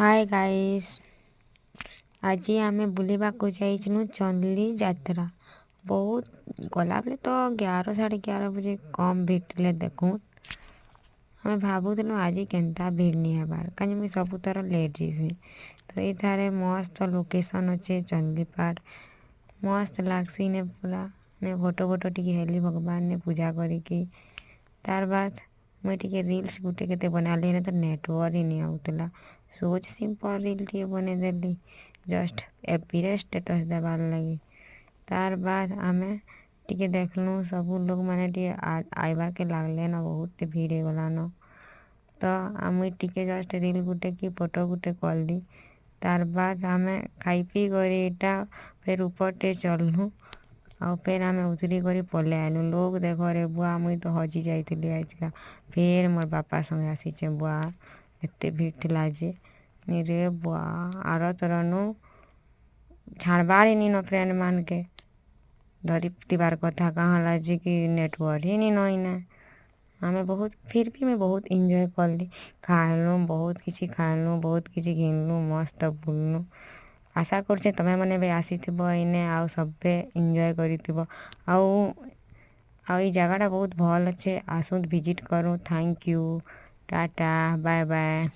Hi guys. आज आमे बुलिबाकू जाइछनु चंदली यात्रा। बहुत गला बेले तो 11 11:30 बजे कम भीड़ टिले देखूं। हमें भाबुथिलु आज केनता भीड़ नहीं हबार काजे मुई सबु थर लेट जीसी। तो ये थारे मस्त लोकेशन अच्छे चंदली पाठ मस्त लागसी ने पूरा ने फोटो फोटो टिके हेली भगवान ने पूजा करी की तार बाद मुई टिके रील्स गुटे केते बना लेने तो नेटवर्क ही नहीं आउतला। सोच सिंपल रील टिके बने देली जस्ट एपीरे स्टेटस देबार लगी। तार बाद आमे टिके देखलु सबू लोग माने टिके आइबार के लागले न बहुत भीड़ हो गला न। तो मुई टिके जस्ट रील गुटे की फोटो गुटे कली। तार बाद आमे खाई पी करी इटा फिर ऊपर टे चलनु और फिर आमे उतरी करी पले आइलु। लोग देखो रे बुआ मुई तो हजी जाइतिली आजका। फिर मोर बापा संगे आसीचे बुआ एते भीड़ थिला जे नी रे बुआ आर तरनु छाड़बार ही नी न फ्रेंड मान के धरी तिबार कथा कहाला जे कि नेटवर्क ही नी नईना। आमे बहुत फिर भी मैं बहुत एंजॉय करली खाइलु बहुत किछि खाइलु बहुत किछि घिनलु मस्त बुलनु। आशा करछे तमे मने भी आसीथिबो इने आउ सबे एंजॉय करिथिबो आउ ई जगहटा बहुत भल अच्छे आसुद विजिट करू। Thank you tata bye bye.